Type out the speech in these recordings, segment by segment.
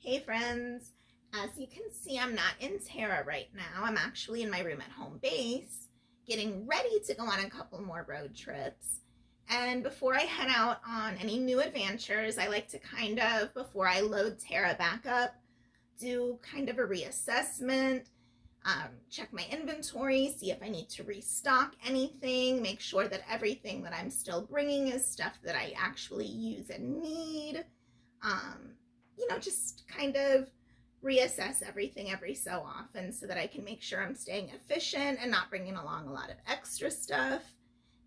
Hey friends, as you can see, I'm not in Terra right now. I'm actually in my room at home base, getting ready to go on a couple more road trips. And before I head out on any new adventures, I like to kind of, before I load Terra back up, do kind of a reassessment, check my inventory, see if I need to restock anything, make sure that everything that I'm still bringing is stuff that I actually use and need. Just kind of reassess everything every so often so that I can make sure I'm staying efficient and not bringing along a lot of extra stuff,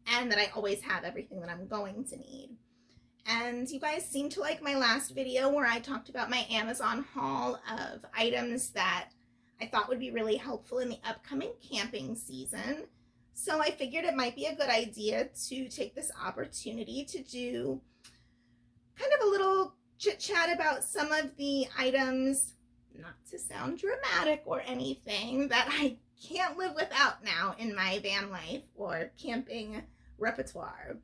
and that I always have everything that I'm going to need. And you guys seem to like my last video where I talked about my Amazon haul of items that I thought would be really helpful in the upcoming camping season. So I figured it might be a good idea to take this opportunity to do kind of a little chit chat about some of the items, not to sound dramatic or anything, that I can't live without now in my van life or camping repertoire.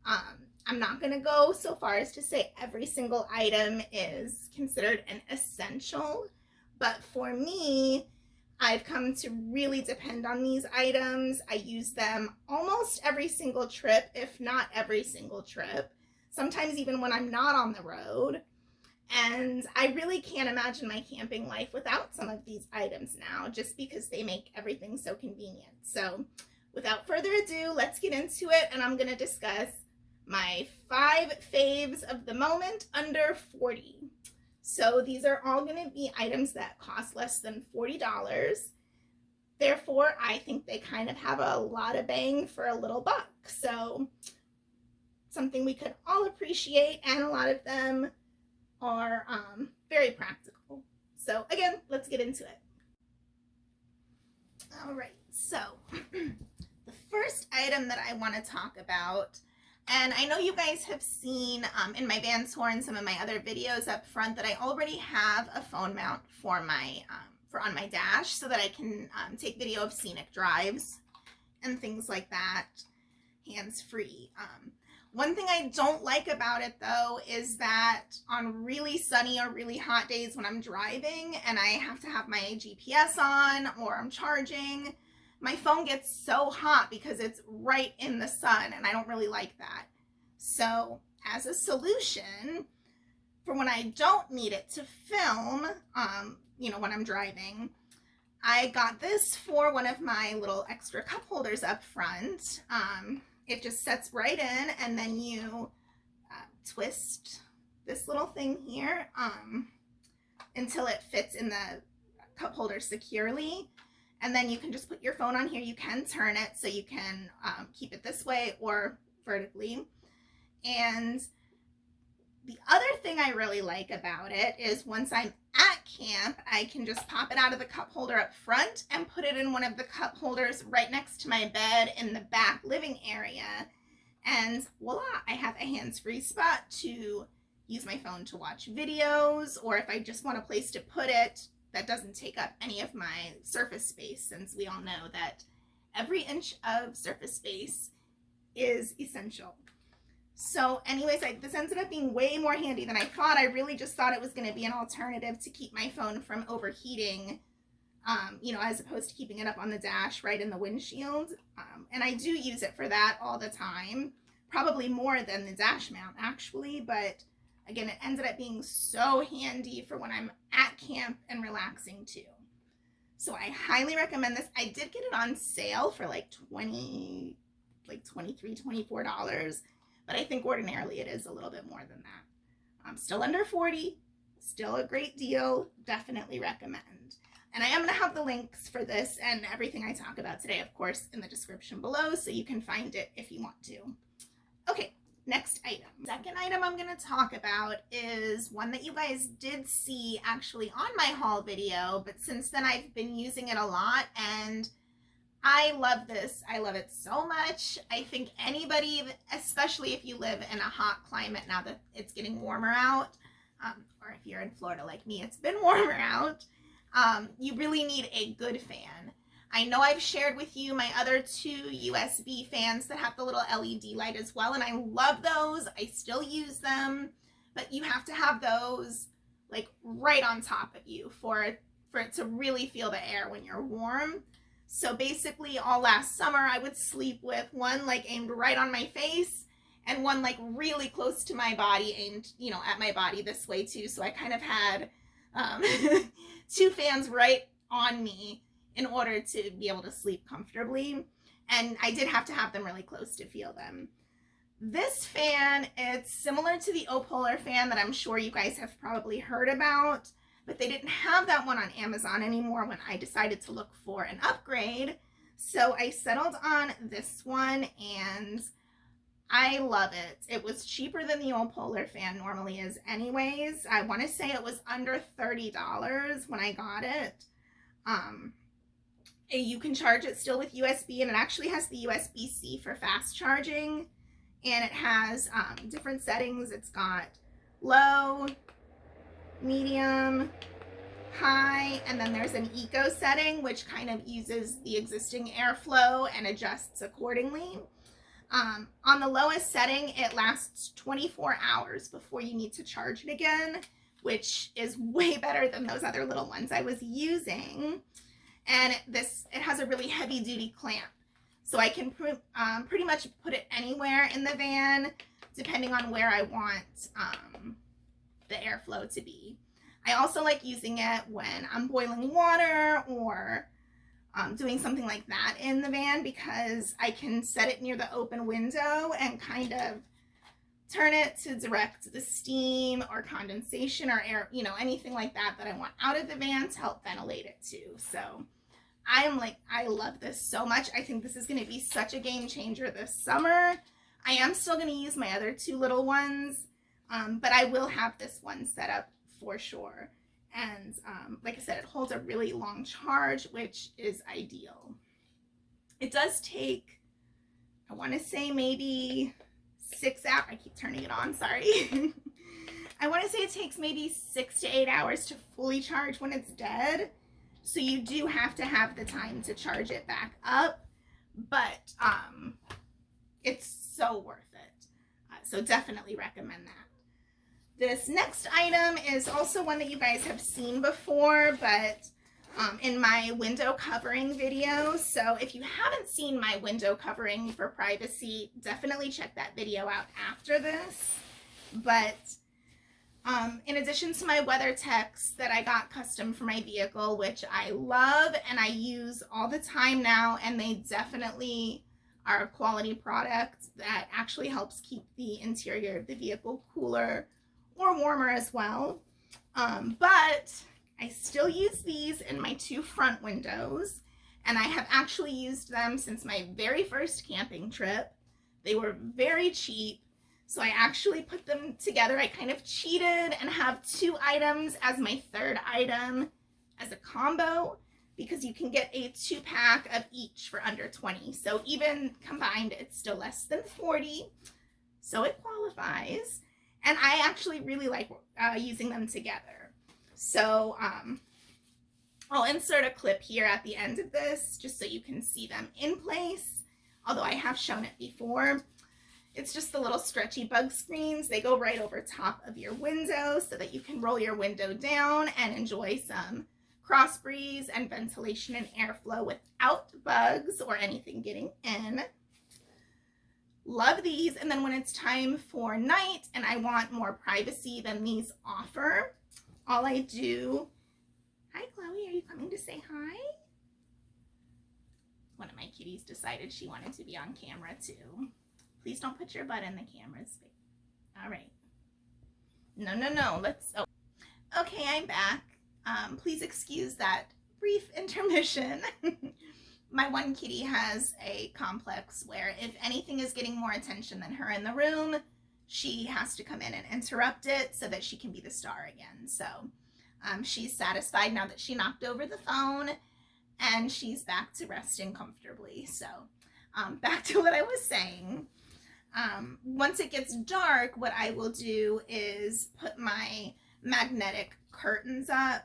I'm not going to go so far as to say every single item is considered an essential, but for me, I've come to really depend on these items. I use them almost every single trip, if not every single trip. Sometimes even when I'm not on the road. And I really can't imagine my camping life without some of these items now, just because they make everything so convenient. So without further ado, let's get into it, and I'm going to discuss my 5 faves of the moment under $40. So these are all going to be items that cost less than $40. Therefore, I think they kind of have a lot of bang for a little buck. So something we could all appreciate, and a lot of them are very practical. So again, let's get into it. All right, so the first item that I want to talk about, and I know you guys have seen in my van tour and some of my other videos up front that I already have a phone mount for my on my dash so that I can take video of scenic drives and things like that, hands-free. One thing I don't like about it, though, is that on really sunny or really hot days when I'm driving and I have to have my GPS on or I'm charging, my phone gets so hot because it's right in the sun, and I don't really like that. So as a solution for when I don't need it to film, when I'm driving, I got this for one of my little extra cup holders up front. It just sets right in, and then you twist this little thing here until it fits in the cup holder securely. And then you can just put your phone on here. You can turn it so you can keep it this way or vertically. And the other thing I really like about it is once I'm at camp, I can just pop it out of the cup holder up front and put it in one of the cup holders right next to my bed in the back living area. And voila, I have a hands-free spot to use my phone to watch videos, or if I just want a place to put it that doesn't take up any of my surface space, since we all know that every inch of surface space is essential. So anyways, this ended up being way more handy than I thought. I really just thought it was going to be an alternative to keep my phone from overheating, as opposed to keeping it up on the dash right in the windshield. And I do use it for that all the time, probably more than the dash mount actually, but again, it ended up being so handy for when I'm at camp and relaxing too. So I highly recommend this. I did get it on sale for like $23, $24. But I think ordinarily it is a little bit more than that. Still under $40, still a great deal, definitely recommend. And I am going to have the links for this and everything I talk about today, of course, in the description below, so you can find it if you want to. Okay, next item. Second item I'm going to talk about is one that you guys did see actually on my haul video, but since then I've been using it a lot, and I love this. I love it so much. I think anybody, especially if you live in a hot climate now that it's getting warmer out, or if you're in Florida like me, it's been warmer out, you really need a good fan. I know I've shared with you my other 2 USB fans that have the little LED light as well, and I love those. I still use them, but you have to have those like right on top of you for it to really feel the air when you're warm. So basically all last summer I would sleep with one like aimed right on my face and one like really close to my body, aimed, you know, at my body this way too. So I kind of had two fans right on me in order to be able to sleep comfortably. And I did have to have them really close to feel them. This fan, it's similar to the O-Polar fan that I'm sure you guys have probably heard about, but they didn't have that one on Amazon anymore when I decided to look for an upgrade. So I settled on this one and I love it. It was cheaper than the O-Polar fan normally is anyways. I want to say it was under $30 when I got it. You can charge it still with USB, and it actually has the USB-C for fast charging, and it has different settings. It's got low, medium, high, and then there's an eco setting which kind of uses the existing airflow and adjusts accordingly. On the lowest setting, it lasts 24 hours before you need to charge it again, which is way better than those other little ones I was using. And it has a really heavy duty clamp, so I can pretty much put it anywhere in the van depending on where I want the airflow to be. I also like using it when I'm boiling water or doing something like that in the van, because I can set it near the open window and kind of turn it to direct the steam or condensation or air, you know, anything like that that I want out of the van to help ventilate it too. So I love this so much. I think this is going to be such a game changer this summer. I am still going to use my other two little ones, but I will have this one set up for sure. And like I said, it holds a really long charge, which is ideal. It does take, I want to say maybe 6 hours. I keep turning it on, sorry. I want to say it takes maybe 6 to 8 hours to fully charge when it's dead. So you do have to have the time to charge it back up, but it's so worth it. So definitely recommend that. This next item is also one that you guys have seen before, but in my window covering video. So if you haven't seen my window covering for privacy, definitely check that video out after this. But in addition to my WeatherTechs that I got custom for my vehicle, which I love and I use all the time now, and they definitely are a quality product that actually helps keep the interior of the vehicle cooler or warmer as well. But I still use these in my two front windows, and I have actually used them since my very first camping trip. They were very cheap, so I actually put them together. I kind of cheated and have two items as my third item as a combo, because you can get a 2-pack of each for under 20. So even combined, it's still less than 40. So it qualifies. And I actually really like using them together. So I'll insert a clip here at the end of this just so you can see them in place, although I have shown it before. It's just the little stretchy bug screens. They go right over top of your window so that you can roll your window down and enjoy some cross breeze and ventilation and airflow without bugs or anything getting in. Love these. And then when it's time for night and I want more privacy than these offer, all I do... Hi, Chloe. Are you coming to say hi? One of my kitties decided she wanted to be on camera too. Please don't put your butt in the camera's face. All right. No. Let's... Oh. Okay, I'm back. Please excuse that brief intermission. My one kitty has a complex where if anything is getting more attention than her in the room, she has to come in and interrupt it so that she can be the star again. So she's satisfied now that she knocked over the phone, and she's back to resting comfortably. So back to what I was saying. Once it gets dark, what I will do is put my magnetic curtains up.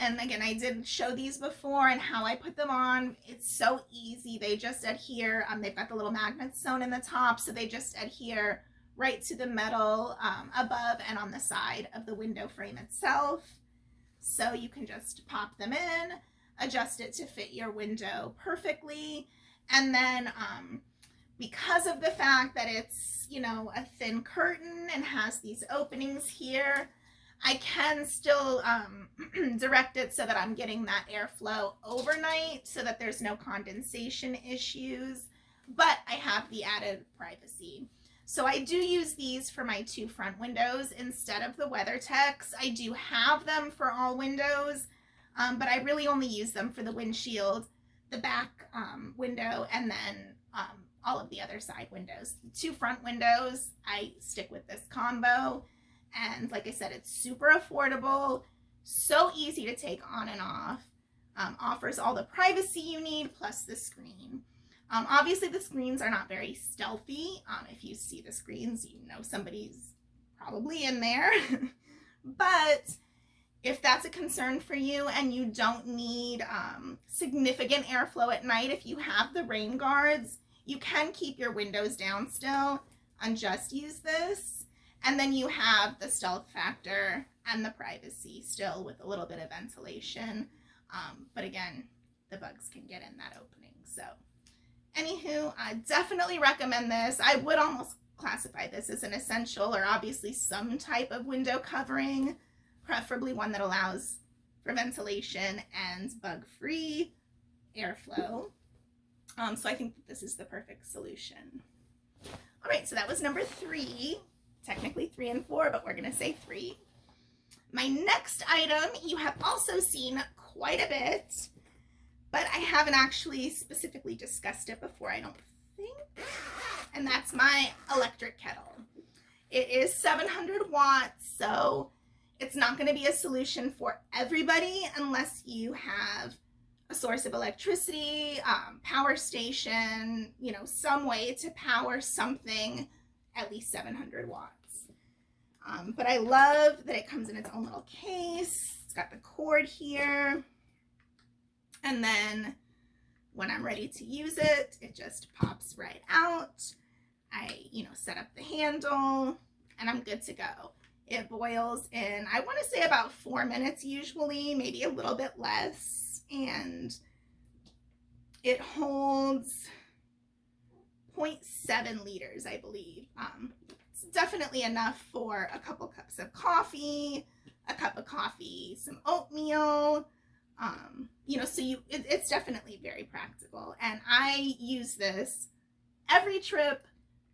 And again, I did show these before and how I put them on. It's so easy. They just adhere. They've got the little magnets sewn in the top, so they just adhere right to the metal above and on the side of the window frame itself. So you can just pop them in, adjust it to fit your window perfectly. And then because of the fact that it's, you know, a thin curtain and has these openings here, I can still direct it so that I'm getting that airflow overnight so that there's no condensation issues, but I have the added privacy. So I do use these for my 2 front windows instead of the WeatherTechs. I do have them for all windows, but I really only use them for the windshield, the back window, and then all of the other side windows. The 2 front windows, I stick with this combo. And like I said, it's super affordable, so easy to take on and off, offers all the privacy you need, plus the screen. Obviously, the screens are not very stealthy. If you see the screens, you know somebody's probably in there. But if that's a concern for you and you don't need significant airflow at night, if you have the rain guards, you can keep your windows down still and just use this. And then you have the stealth factor and the privacy still with a little bit of ventilation. But again, the bugs can get in that opening. So anywho, I definitely recommend this. I would almost classify this as an essential, or obviously some type of window covering, preferably one that allows for ventilation and bug-free airflow. So I think that this is the perfect solution. All right, so that was number 3. Technically 3 and 4, but we're going to say 3. My next item you have also seen quite a bit, but I haven't actually specifically discussed it before, I don't think, and that's my electric kettle. It is 700 watts, so it's not going to be a solution for everybody unless you have a source of electricity, power station, you know, some way to power something at least 700 watts. But I love that it comes in its own little case. It's got the cord here. And then when I'm ready to use it, it just pops right out. I, you know, set up the handle and I'm good to go. It boils in, I want to say about 4 minutes usually, maybe a little bit less. And it holds 0.7 liters, I believe. It's definitely enough for a couple cups of coffee, a cup of coffee, some oatmeal, you know, so it's definitely very practical. And I use this every trip,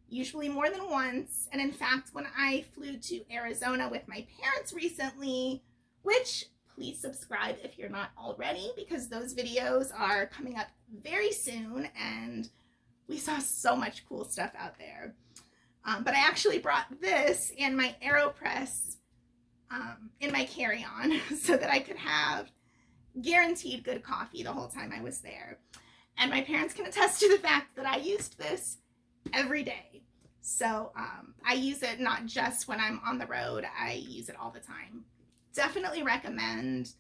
usually more than once. And in fact, when I flew to Arizona with my parents recently, which please subscribe if you're not already, because those videos are coming up very soon and we saw so much cool stuff out there. But I actually brought this and my AeroPress in my carry-on so that I could have guaranteed good coffee the whole time I was there. And my parents can attest to the fact that I used this every day. So I use it not just when I'm on the road, I use it all the time. Definitely recommend.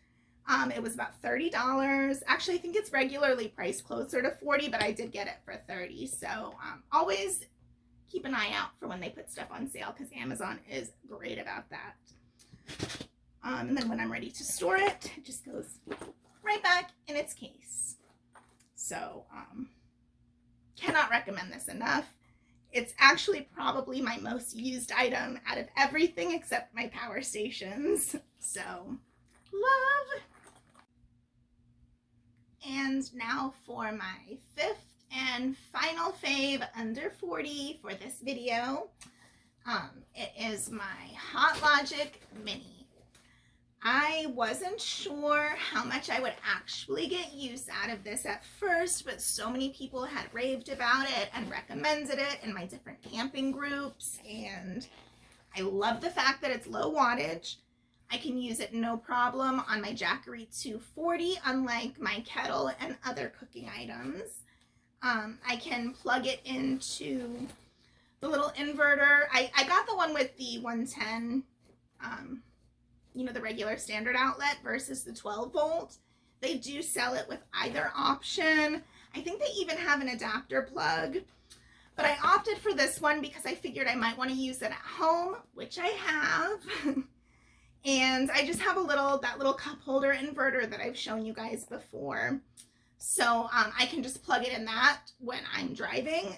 It was about $30. Actually, I think it's regularly priced closer to $40, but I did get it for $30. So always keep an eye out for when they put stuff on sale because Amazon is great about that. And then when I'm ready to store it, it just goes right back in its case. So cannot recommend this enough. It's actually probably my most used item out of everything except my power stations. So love. And now for my 5th and final fave under 40 for this video. It is my Hot Logic Mini. I wasn't sure how much I would actually get use out of this at first, but so many people had raved about it and recommended it in my different camping groups, and I love the fact that it's low wattage. I can use it no problem on my Jackery 240, unlike my Kettle and other cooking items. I can plug it into the little inverter. I got the one with the 110, you know, the regular standard outlet versus the 12 volt. They do sell it with either option. I think they even have an adapter plug, But I opted for this one because I figured I might want to use it at home, which I have. And I just have that little cup holder inverter that I've shown you guys before. So I can just plug it in that when I'm driving.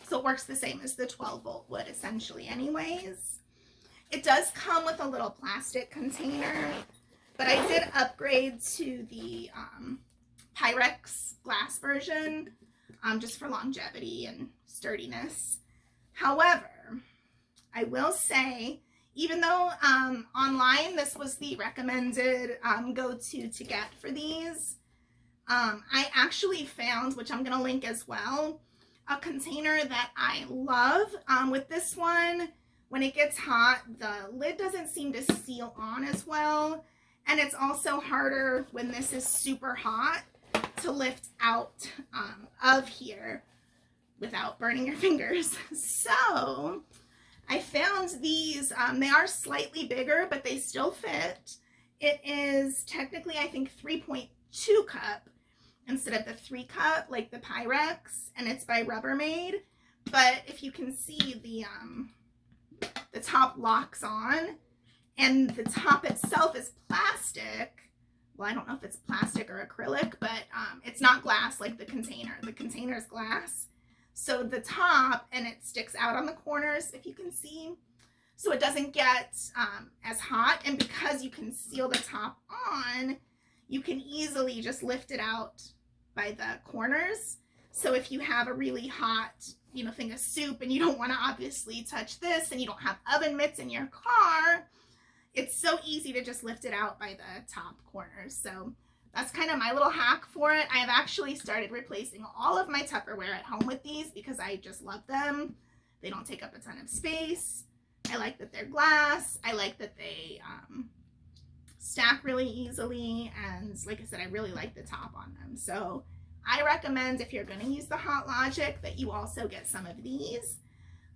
So it works the same as the 12-volt would essentially anyways. It does come with a little plastic container, but I did upgrade to the Pyrex glass version just for longevity and sturdiness. However, I will say, even though online this was the recommended go-to to get for these, I actually found, which I'm going to link as well, a container that I love. With this one, when it gets hot, the lid doesn't seem to seal on as well. And it's also harder when this is super hot to lift out of here without burning your fingers. So I found these. They are slightly bigger, but they still fit. It is technically, I think, 3.2 cup instead of the 3 cup like the Pyrex, and it's by Rubbermaid. But if you can see, the top locks on, and the top itself is plastic. Well, I don't know if it's plastic or acrylic, but it's not glass like the container. The container is glass. So the top, and it sticks out on the corners, if you can see, so it doesn't get as hot. And because you can seal the top on, you can easily just lift it out by the corners. So if you have a really hot, thing of soup and you don't want to obviously touch this, and you don't have oven mitts in your car, it's so easy to just lift it out by the top corners. So that's kind of my little hack for it. I have actually started replacing all of my Tupperware at home with these because I just love them. They don't take up a ton of space. I like that they're glass. I like that they stack really easily. And like I said, I really like the top on them. So I recommend, if you're going to use the Hot Logic, that you also get some of these.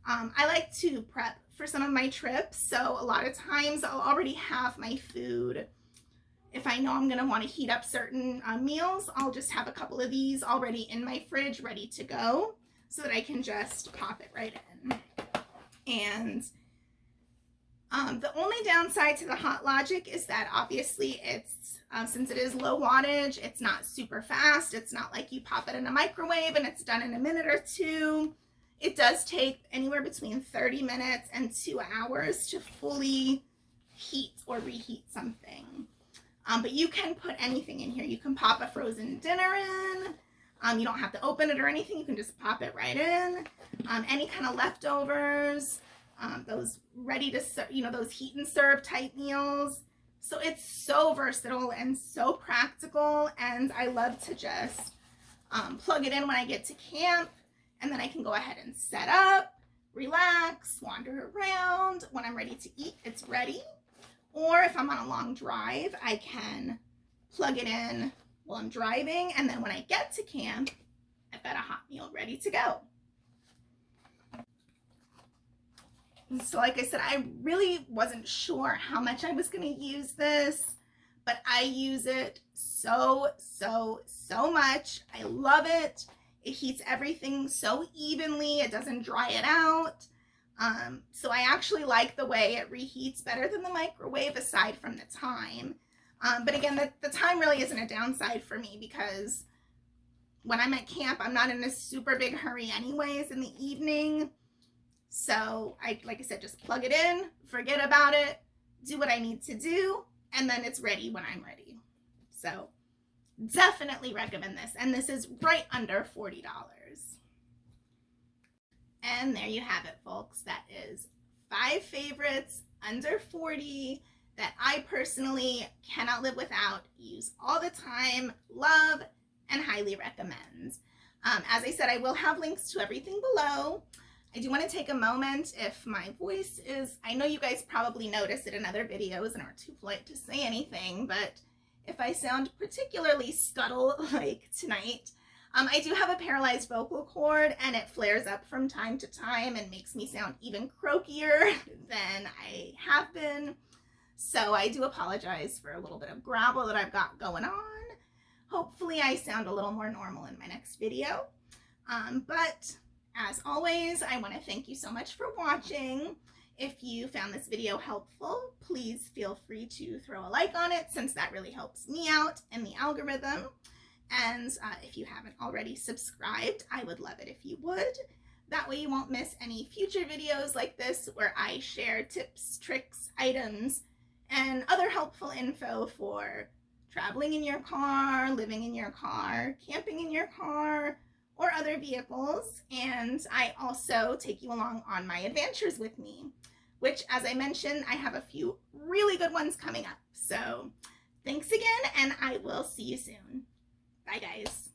I like to prep for some of my trips. So a lot of times I'll already have my food. If I know I'm going to want to heat up certain meals, I'll just have a couple of these already in my fridge ready to go so that I can just pop it right in. And the only downside to the Hot Logic is that obviously it's, since it is low wattage, it's not super fast. It's not like you pop it in a microwave and it's done in a minute or two. It does take anywhere between 30 minutes and 2 hours to fully heat or reheat something. But you can put anything in here. You can pop a frozen dinner in. You don't have to open it or anything. You can just pop it right in. Any kind of leftovers, those ready to serve, those heat and serve type meals. So it's so versatile and so practical. And I love to just plug it in when I get to camp. And then I can go ahead and set up, relax, wander around. When I'm ready to eat, it's ready. Or if I'm on a long drive, I can plug it in while I'm driving. And then when I get to camp, I've got a hot meal ready to go. And so like I said, I really wasn't sure how much I was going to use this, but I use it so much. I love it. It heats everything so evenly. It doesn't dry it out. So I actually like the way it reheats better than the microwave, aside from the time. But again, the time really isn't a downside for me, because when I'm at camp, I'm not in a super big hurry anyways in the evening. So like I said, just plug it in, forget about it, do what I need to do, and then it's ready when I'm ready. So definitely recommend this. And this is right under $40. And there you have it, folks. That is 5 favorites under 40 that I personally cannot live without, use all the time, love, and highly recommend. As I said, I will have links to everything below. I do want to take a moment if my voice is, I know you guys probably notice it in other videos and are too polite to say anything, but if I sound particularly scuttle-like tonight, I do have a paralyzed vocal cord, and it flares up from time to time and makes me sound even croakier than I have been. So I do apologize for a little bit of gravel that I've got going on. Hopefully I sound a little more normal in my next video. But as always, I want to thank you so much for watching. If you found this video helpful, please feel free to throw a like on it, since that really helps me out in the algorithm. And if you haven't already subscribed, I would love it if you would. That way you won't miss any future videos like this where I share tips, tricks, items, and other helpful info for traveling in your car, living in your car, camping in your car, or other vehicles. And I also take you along on my adventures with me, which, as I mentioned, I have a few really good ones coming up. So thanks again, and I will see you soon. Bye, guys.